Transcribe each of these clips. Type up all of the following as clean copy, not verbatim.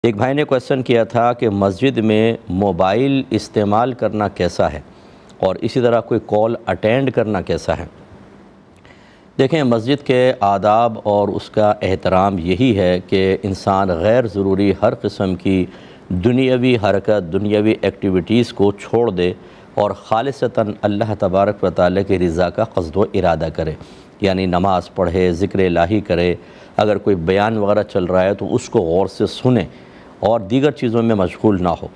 ایک بھائی نے کویسچن کیا تھا کہ مسجد میں موبائل استعمال کرنا کیسا ہے اور اسی طرح کوئی کال اٹینڈ کرنا کیسا ہے۔ دیکھیں، مسجد کے آداب اور اس کا احترام یہی ہے کہ انسان غیر ضروری ہر قسم کی دنیاوی حرکت، دنیاوی ایکٹیویٹیز کو چھوڑ دے اور خالصتاً اللہ تبارک و تعالیٰ کی رضا کا قصد و ارادہ کرے، یعنی نماز پڑھے، ذکر الہی کرے، اگر کوئی بیان وغیرہ چل رہا ہے تو اس کو غور سے سنیں اور دیگر چیزوں میں مشغول نہ ہو۔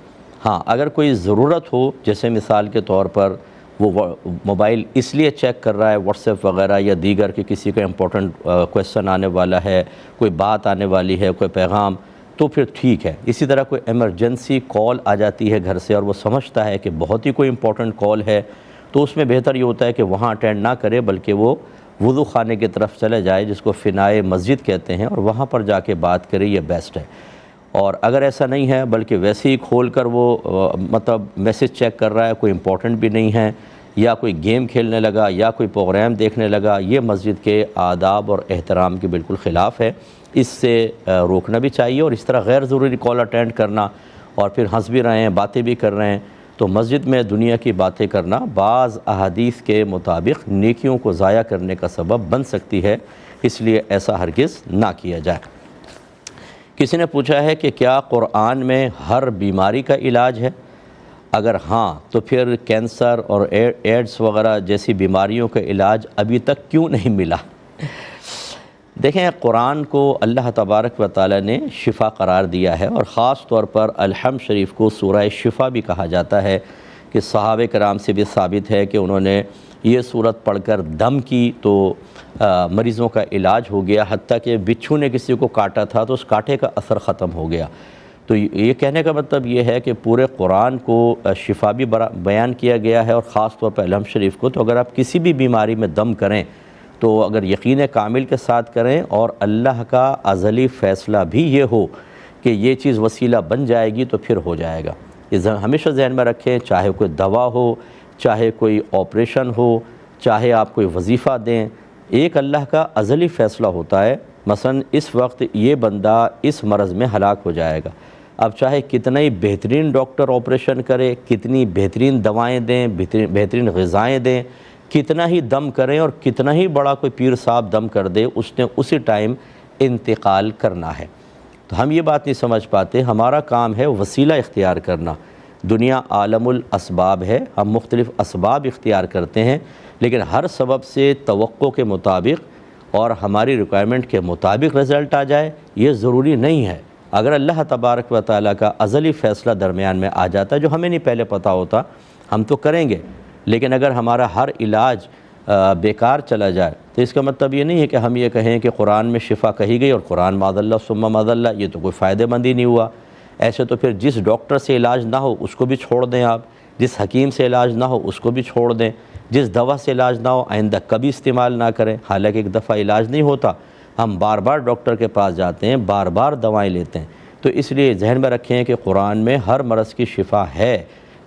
ہاں، اگر کوئی ضرورت ہو، جیسے مثال کے طور پر وہ موبائل اس لیے چیک کر رہا ہے، واٹس ایپ وغیرہ یا دیگر کہ کسی کا امپورٹنٹ کویسچن آنے والا ہے، کوئی بات آنے والی ہے، کوئی پیغام، تو پھر ٹھیک ہے۔ اسی طرح کوئی ایمرجنسی کال آ جاتی ہے گھر سے اور وہ سمجھتا ہے کہ بہت ہی کوئی امپورٹنٹ کال ہے، تو اس میں بہتر یہ ہوتا ہے کہ وہاں اٹینڈ نہ کرے بلکہ وہ وضو خانے کی طرف چلے جائے، جس کو فنائے مسجد کہتے ہیں، اور وہاں پر جا کے بات کرے، یہ بیسٹ ہے۔ اور اگر ایسا نہیں ہے بلکہ ویسے ہی کھول کر وہ مطلب میسج چیک کر رہا ہے، کوئی امپورٹنٹ بھی نہیں ہے، یا کوئی گیم کھیلنے لگا یا کوئی پروگرام دیکھنے لگا، یہ مسجد کے آداب اور احترام کے بالکل خلاف ہے۔ اس سے روکنا بھی چاہیے، اور اس طرح غیر ضروری کال اٹینڈ کرنا اور پھر ہنس بھی رہے ہیں، باتیں بھی کر رہے ہیں، تو مسجد میں دنیا کی باتیں کرنا بعض احادیث کے مطابق نیکیوں کو ضائع کرنے کا سبب بن سکتی ہے، اس لیے ایسا ہرگز نہ کیا جائے۔ کسی نے پوچھا ہے کہ کیا قرآن میں ہر بیماری کا علاج ہے؟ اگر ہاں تو پھر کینسر اور ایڈز وغیرہ جیسی بیماریوں کا علاج ابھی تک کیوں نہیں ملا؟ دیکھیں، قرآن کو اللہ تبارک و تعالیٰ نے شفا قرار دیا ہے، اور خاص طور پر الحمد شریف کو سورہ شفا بھی کہا جاتا ہے، کہ صحابہ کرام سے بھی ثابت ہے کہ انہوں نے یہ سورت پڑھ کر دم کی تو مریضوں کا علاج ہو گیا، حتیٰ کہ بچھو نے کسی کو کاٹا تھا تو اس کاٹے کا اثر ختم ہو گیا۔ تو یہ کہنے کا مطلب یہ ہے کہ پورے قرآن کو شفا بھی بیان کیا گیا ہے، اور خاص طور پر الحمد شریف کو۔ تو اگر آپ کسی بھی بیماری میں دم کریں تو اگر یقین کامل کے ساتھ کریں، اور اللہ کا ازلی فیصلہ بھی یہ ہو کہ یہ چیز وسیلہ بن جائے گی، تو پھر ہو جائے گا۔ یہ ہمیشہ ذہن میں رکھیں، چاہے کوئی دوا ہو، چاہے کوئی آپریشن ہو، چاہے آپ کوئی وظیفہ دیں، ایک اللہ کا ازلی فیصلہ ہوتا ہے۔ مثلا اس وقت یہ بندہ اس مرض میں ہلاک ہو جائے گا، اب چاہے کتنا ہی بہترین ڈاکٹر آپریشن کرے، کتنی بہترین دوائیں دیں، بہترین غذائیں دیں، کتنا ہی دم کریں، اور کتنا ہی بڑا کوئی پیر صاحب دم کر دے، اس نے اسی ٹائم انتقال کرنا ہے۔ تو ہم یہ بات نہیں سمجھ پاتے، ہمارا کام ہے وسیلہ اختیار کرنا۔ دنیا عالم الاسباب ہے، ہم مختلف اسباب اختیار کرتے ہیں، لیکن ہر سبب سے توقع کے مطابق اور ہماری ریکوائرمنٹ کے مطابق رزلٹ آ جائے، یہ ضروری نہیں ہے۔ اگر اللہ تبارک و تعالیٰ کا ازلی فیصلہ درمیان میں آ جاتا ہے، جو ہمیں نہیں پہلے پتہ ہوتا، ہم تو کریں گے، لیکن اگر ہمارا ہر علاج بیکار چلا جائے تو اس کا مطلب یہ نہیں ہے کہ ہم یہ کہیں کہ قرآن میں شفا کہی گئی اور قرآن معاذ اللہ ثم معاذ اللہ، یہ تو کوئی فائدہ مند ہی نہیں ہوا۔ ایسے تو پھر جس ڈاکٹر سے علاج نہ ہو اس کو بھی چھوڑ دیں، آپ جس حکیم سے علاج نہ ہو اس کو بھی چھوڑ دیں، جس دوا سے علاج نہ ہو آئندہ کبھی استعمال نہ کریں۔ حالانکہ ایک دفعہ علاج نہیں ہوتا، ہم بار بار ڈاکٹر کے پاس جاتے ہیں، بار بار دوائیں لیتے ہیں۔ تو اس لیے ذہن میں رکھیں کہ قرآن میں ہر مرض کی شفا ہے،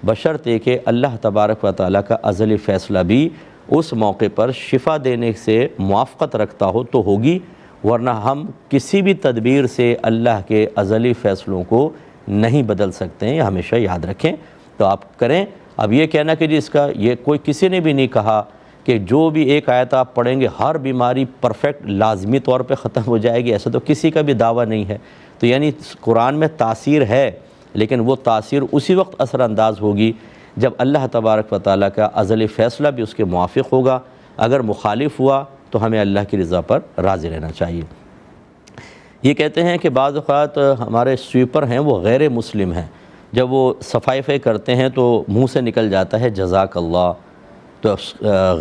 بشرطے کہ اللہ تبارک و تعالیٰ کا ازلی فیصلہ بھی اس موقع پر شفا دینے سے موافقت رکھتا ہو تو ہوگی، ورنہ ہم کسی بھی تدبیر سے اللہ کے ازلی فیصلوں کو نہیں بدل سکتے ہیں، یہ ہمیشہ یاد رکھیں۔ تو آپ کریں۔ اب یہ کہنا کہ جی اس کا یہ کوئی کسی نے بھی نہیں کہا کہ جو بھی ایک آیت آپ پڑھیں گے ہر بیماری پرفیکٹ لازمی طور پہ ختم ہو جائے گی، ایسا تو کسی کا بھی دعویٰ نہیں ہے۔ تو یعنی قرآن میں تاثیر ہے، لیکن وہ تاثیر اسی وقت اثر انداز ہوگی جب اللہ تبارک و تعالیٰ کا ازلی فیصلہ بھی اس کے موافق ہوگا۔ اگر مخالف ہوا تو ہمیں اللہ کی رضا پر راضی رہنا چاہیے۔ یہ کہتے ہیں کہ بعض اوقات ہمارے سویپر ہیں وہ غیر مسلم ہیں، جب وہ صفائی کرتے ہیں تو منہ سے نکل جاتا ہے جزاک اللہ، تو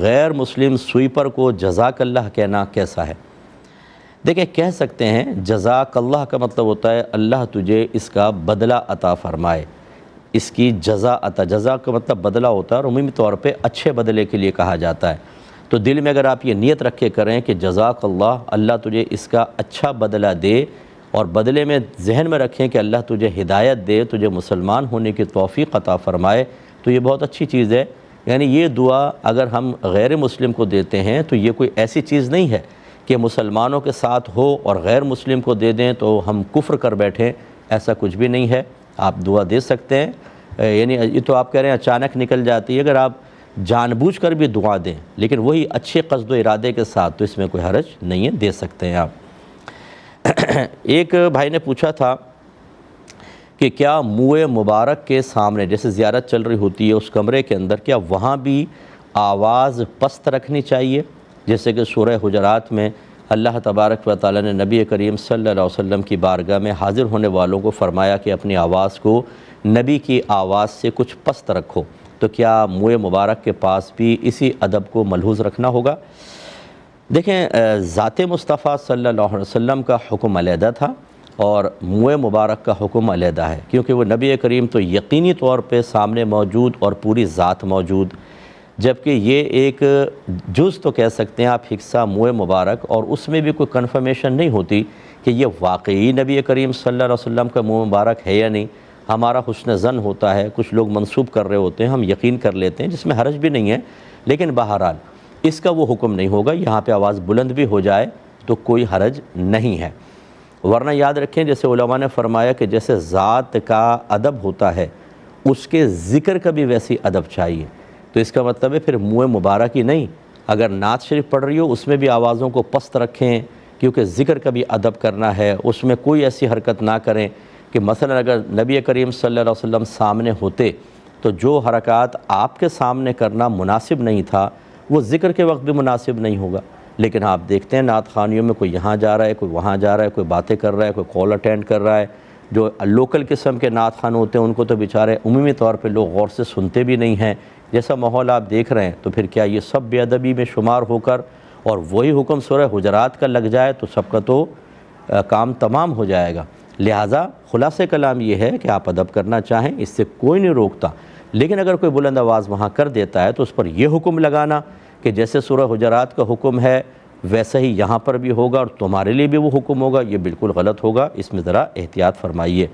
غیر مسلم سویپر کو جزاک اللہ کہنا کیسا ہے؟ دیکھیں، کہہ سکتے ہیں، جزاک اللہ کا مطلب ہوتا ہے اللہ تجھے اس کا بدلہ عطا فرمائے، اس کی جزا عطا، جزا کا مطلب بدلہ ہوتا ہے، اور عمومی طور پہ اچھے بدلے کے لیے کہا جاتا ہے۔ تو دل میں اگر آپ یہ نیت رکھ کے کریں کہ جزاک اللہ، اللہ تجھے اس کا اچھا بدلہ دے، اور بدلے میں ذہن میں رکھیں کہ اللہ تجھے ہدایت دے، تجھے مسلمان ہونے کی توفیق عطا فرمائے، تو یہ بہت اچھی چیز ہے۔ یعنی یہ دعا اگر ہم غیر مسلم کو دیتے ہیں تو یہ کوئی ایسی چیز نہیں ہے کہ مسلمانوں کے ساتھ ہو اور غیر مسلم کو دے دیں تو ہم کفر کر بیٹھیں۔ ایسا کچھ بھی نہیں ہے، آپ دعا دے سکتے ہیں، یعنی یہ تو آپ کہہ رہے ہیں اچانک نکل جاتی ہے، اگر آپ جان بوجھ کر بھی دعا دیں لیکن وہی اچھے قصد و ارادے کے ساتھ تو اس میں کوئی حرج نہیں ہے، دے سکتے ہیں آپ۔ ایک بھائی نے پوچھا تھا کہ کیا منہ مبارک کے سامنے جیسے زیارت چل رہی ہوتی ہے اس کمرے کے اندر، کیا وہاں بھی آواز پست رکھنی چاہیے؟ جیسے کہ سورہ حجرات میں اللہ تبارک و تعالیٰ نے نبی کریم صلی اللہ علیہ وسلم کی بارگاہ میں حاضر ہونے والوں کو فرمایا کہ اپنی آواز کو نبی کی آواز سے کچھ پست رکھو، تو کیا منہ مبارک کے پاس بھی اسی ادب کو ملحوظ رکھنا ہوگا؟ دیکھیں، ذات مصطفیٰ صلی اللہ علیہ وسلم کا حکم علیحدہ تھا اور منہ مبارک کا حکم علیحدہ ہے، کیونکہ وہ نبی کریم تو یقینی طور پہ سامنے موجود اور پوری ذات موجود، جبکہ یہ ایک جز تو کہہ سکتے ہیں آپ حصہ منہ مبارک، اور اس میں بھی کوئی کنفرمیشن نہیں ہوتی کہ یہ واقعی نبی کریم صلی اللہ علیہ وسلم کا منہ مبارک ہے یا نہیں۔ ہمارا حسن ظن ہوتا ہے، کچھ لوگ منسوب کر رہے ہوتے ہیں، ہم یقین کر لیتے ہیں، جس میں حرج بھی نہیں ہے، لیکن بہرحال اس کا وہ حکم نہیں ہوگا۔ یہاں پہ آواز بلند بھی ہو جائے تو کوئی حرج نہیں ہے، ورنہ یاد رکھیں جیسے علماء نے فرمایا کہ جیسے ذات کا ادب ہوتا ہے اس کے ذکر کا بھی ویسی ادب چاہیے، تو اس کا مطلب ہے پھر منہ مبارک ہی نہیں، اگر نعت شریف پڑھ رہی ہو اس میں بھی آوازوں کو پست رکھیں، کیونکہ ذکر کا بھی ادب کرنا ہے، اس میں کوئی ایسی حرکت نہ کریں کہ مثلا اگر نبی کریم صلی اللہ علیہ وسلم سامنے ہوتے تو جو حرکات آپ کے سامنے کرنا مناسب نہیں تھا وہ ذکر کے وقت بھی مناسب نہیں ہوگا۔ لیکن آپ دیکھتے ہیں نعت خوانیوں میں کوئی یہاں جا رہا ہے، کوئی وہاں جا رہا ہے، کوئی باتیں کر رہا ہے، کوئی کال اٹینڈ کر رہا ہے۔ جو لوکل قسم کے نعت خوان ہوتے ہیں ان کو تو بیچارے عمومی طور پہ لوگ غور سے سنتے بھی نہیں ہیں، جیسا ماحول آپ دیکھ رہے ہیں، تو پھر کیا یہ سب بے ادبی میں شمار ہو کر اور وہی حکم سورہ حجرات کا لگ جائے تو سب کا تو کام تمام ہو جائے گا۔ لہٰذا خلاصہ کلام یہ ہے کہ آپ ادب کرنا چاہیں، اس سے کوئی نہیں روکتا، لیکن اگر کوئی بلند آواز وہاں کر دیتا ہے تو اس پر یہ حکم لگانا کہ جیسے سورہ حجرات کا حکم ہے ویسا ہی یہاں پر بھی ہوگا اور تمہارے لیے بھی وہ حکم ہوگا، یہ بالکل غلط ہوگا، اس میں ذرا احتیاط فرمائیے۔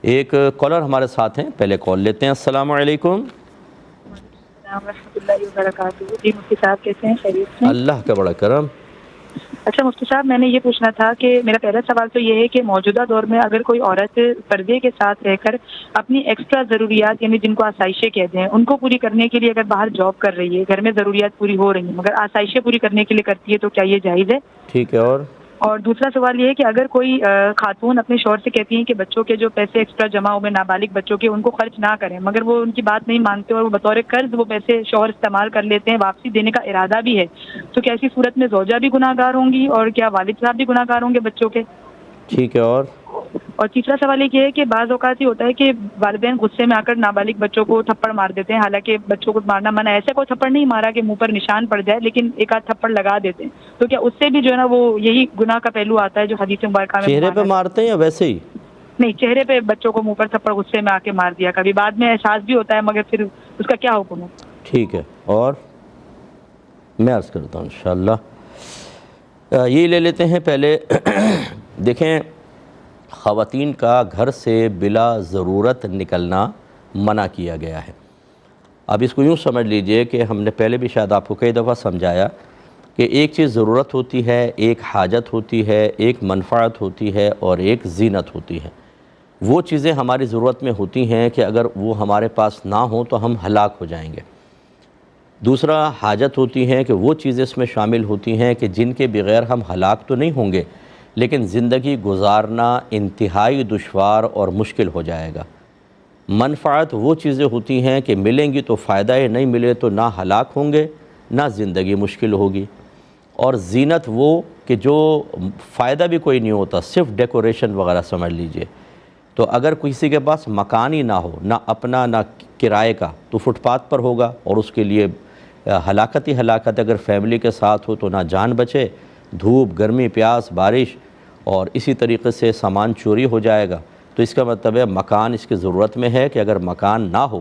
ایک کالر ہمارے ساتھ ہیں، پہلے کال لیتے ہیں۔ السلام علیکم۔ السلام ورحمۃ اللہ وبرکاتہ۔ جی مفتی صاحب کیسے ہیں؟ خیریت سے؟ اللہ کا بڑا کرم۔ اچھا مفتی صاحب، میں نے یہ پوچھنا تھا کہ میرا پہلا سوال تو یہ ہے کہ موجودہ دور میں اگر کوئی عورت پردے کے ساتھ رہ کر اپنی ایکسٹرا ضروریات یعنی جن کو آسائشیں کہتے ہیں ان کو پوری کرنے کے لیے اگر باہر جاب کر رہی ہے، گھر میں ضروریات پوری ہو رہی ہیں مگر آسائشیں پوری کرنے کے لیے کرتی ہے، تو کیا یہ جائز ہے؟ ٹھیک ہے۔ اور دوسرا سوال یہ ہے کہ اگر کوئی خاتون اپنے شوہر سے کہتی ہیں کہ بچوں کے جو پیسے ایکسٹرا جمع ہوئے نابالغ بچوں کے ان کو خرچ نہ کریں، مگر وہ ان کی بات نہیں مانتے اور وہ بطور قرض وہ پیسے شوہر استعمال کر لیتے ہیں، واپسی دینے کا ارادہ بھی ہے، تو کیا ایسی صورت میں زوجہ بھی گناہ گار ہوں گی اور کیا والد صاحب بھی گناہ گار ہوں گے بچوں کے؟ ٹھیک ہے۔ اور تیسرا سوال یہ ہے کہ بعض اوقات یہ ہوتا ہے کہ والدین غصے میں آ کر نابالغ بچوں کو تھپڑ مار دیتے ہیں، حالانکہ بچوں کو مارنا منع ہے، ایسے کوئی تھپڑ نہیں مارا کہ منہ پر نشان پڑ جائے، لیکن ایک آدھ تھپڑ لگا دیتے ہیں، تو کیا اس سے بھی جو ہے نا وہ یہی گناہ کا پہلو آتا ہے جو حدیث مبارکہ میں چہرے پہ مارتے ہیں یا ویسے ہی؟ نہیں، چہرے پہ بچوں کو منہ پر تھپڑ غصے میں آ کے مار دیا، کبھی بعد میں احساس بھی ہوتا ہے، مگر پھر اس کا کیا حکم ہے؟ ٹھیک ہے، اور میں عرض کرتا ہوں انشاءاللہ۔ یہ لے لیتے ہیں پہلے۔ دیکھیں، خواتین کا گھر سے بلا ضرورت نکلنا منع کیا گیا ہے۔ اب اس کو یوں سمجھ لیجئے کہ ہم نے پہلے بھی شاید آپ کو کئی دفعہ سمجھایا کہ ایک چیز ضرورت ہوتی ہے، ایک حاجت ہوتی ہے، ایک منفعت ہوتی ہے اور ایک زینت ہوتی ہے۔ وہ چیزیں ہماری ضرورت میں ہوتی ہیں کہ اگر وہ ہمارے پاس نہ ہوں تو ہم ہلاک ہو جائیں گے۔ دوسرا حاجت ہوتی ہے کہ وہ چیزیں اس میں شامل ہوتی ہیں کہ جن کے بغیر ہم ہلاک تو نہیں ہوں گے لیکن زندگی گزارنا انتہائی دشوار اور مشکل ہو جائے گا۔ منفعت وہ چیزیں ہوتی ہیں کہ ملیں گی تو فائدہ ہے، نہیں ملے تو نہ ہلاک ہوں گے نہ زندگی مشکل ہوگی۔ اور زینت وہ کہ جو فائدہ بھی کوئی نہیں ہوتا، صرف ڈیکوریشن وغیرہ سمجھ لیجئے۔ تو اگر کسی کے پاس مکان ہی نہ ہو، نہ اپنا نہ کرائے کا، تو فٹ پاتھ پر ہوگا اور اس کے لیے ہلاکت ہی ہلاکت۔ اگر فیملی کے ساتھ ہو تو نہ جان بچے، دھوپ، گرمی، پیاس، بارش، اور اسی طریقے سے سامان چوری ہو جائے گا۔ تو اس کا مطلب ہے مکان اس کی ضرورت میں ہے کہ اگر مکان نہ ہو،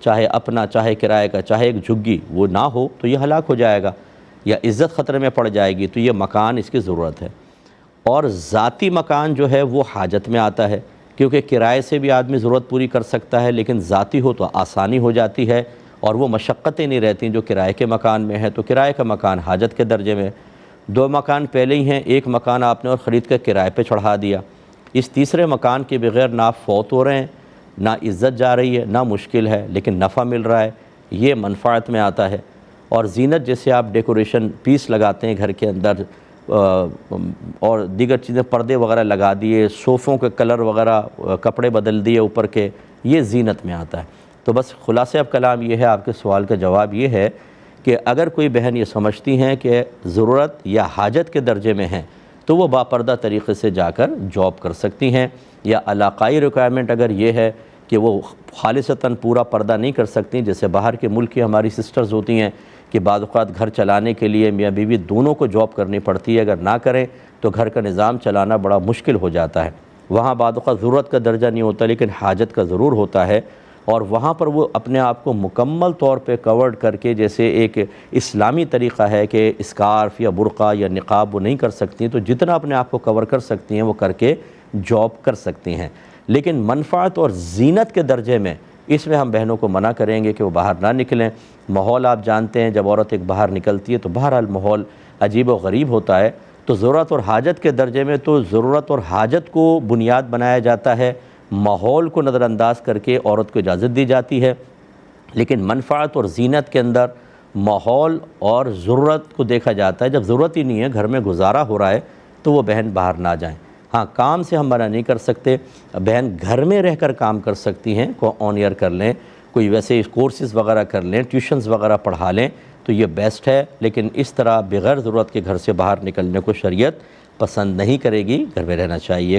چاہے اپنا چاہے کرائے کا چاہے ایک جھگی، وہ نہ ہو تو یہ ہلاک ہو جائے گا یا عزت خطرے میں پڑ جائے گی، تو یہ مکان اس کی ضرورت ہے۔ اور ذاتی مکان جو ہے وہ حاجت میں آتا ہے، کیونکہ کرائے سے بھی آدمی ضرورت پوری کر سکتا ہے، لیکن ذاتی ہو تو آسانی ہو جاتی ہے اور وہ مشقتیں نہیں رہتی جو کرائے کے مکان میں ہے۔ تو کرائے کا مکان حاجت کے درجے میں، دو مکان پہلے ہی ہیں، ایک مکان آپ نے اور خرید کر کرائے پہ چڑھا دیا، اس تیسرے مکان کے بغیر نہ آپ فوت ہو رہے ہیں، نہ عزت جا رہی ہے، نہ مشکل ہے، لیکن نفع مل رہا ہے، یہ منفعت میں آتا ہے۔ اور زینت جیسے آپ ڈیکوریشن پیس لگاتے ہیں گھر کے اندر، اور دیگر چیزیں پردے وغیرہ لگا دیے، صوفوں کے کلر وغیرہ، کپڑے بدل دیے اوپر کے، یہ زینت میں آتا ہے۔ تو بس خلاصہ اب کلام یہ ہے، آپ کے سوال کا جواب یہ ہے کہ اگر کوئی بہن یہ سمجھتی ہیں کہ ضرورت یا حاجت کے درجے میں ہیں تو وہ باپردہ طریقے سے جا کر جاب کر سکتی ہیں، یا علاقائی ریکوائرمنٹ اگر یہ ہے کہ وہ خالصتاً پورا پردہ نہیں کر سکتی، جیسے باہر کے ملک کی ہماری سسٹرز ہوتی ہیں کہ بعض اوقات گھر چلانے کے لیے میاں بیوی دونوں کو جاب کرنی پڑتی ہے، اگر نہ کریں تو گھر کا نظام چلانا بڑا مشکل ہو جاتا ہے۔ وہاں بعض اوقات ضرورت کا درجہ نہیں ہوتا لیکن حاجت کا ضرور ہوتا ہے، اور وہاں پر وہ اپنے آپ کو مکمل طور پہ کورڈ کر کے، جیسے ایک اسلامی طریقہ ہے کہ اسکارف یا برقع یا نقاب وہ نہیں کر سکتی، تو جتنا اپنے آپ کو کور کر سکتی ہیں وہ کر کے جاب کر سکتی ہیں۔ لیکن منفعت اور زینت کے درجے میں اس میں ہم بہنوں کو منع کریں گے کہ وہ باہر نہ نکلیں۔ ماحول آپ جانتے ہیں، جب عورت ایک باہر نکلتی ہے تو بہرحال ماحول عجیب و غریب ہوتا ہے، تو ضرورت اور حاجت کے درجے میں تو ضرورت اور حاجت کو بنیاد بنایا جاتا ہے، ماحول کو نظر انداز کر کے عورت کو اجازت دی جاتی ہے۔ لیکن منفعت اور زینت کے اندر ماحول اور ضرورت کو دیکھا جاتا ہے، جب ضرورت ہی نہیں ہے، گھر میں گزارا ہو رہا ہے تو وہ بہن باہر نہ جائیں۔ ہاں، کام سے ہم منع نہیں کر سکتے، بہن گھر میں رہ کر کام کر سکتی ہیں، کو آن ایئر کر لیں، کوئی ویسے کورسز وغیرہ کر لیں، ٹیوشنز وغیرہ پڑھا لیں تو یہ بیسٹ ہے، لیکن اس طرح بغیر ضرورت کے گھر سے باہر نکلنے کو شریعت پسند نہیں کرے گی، گھر میں رہنا چاہیے۔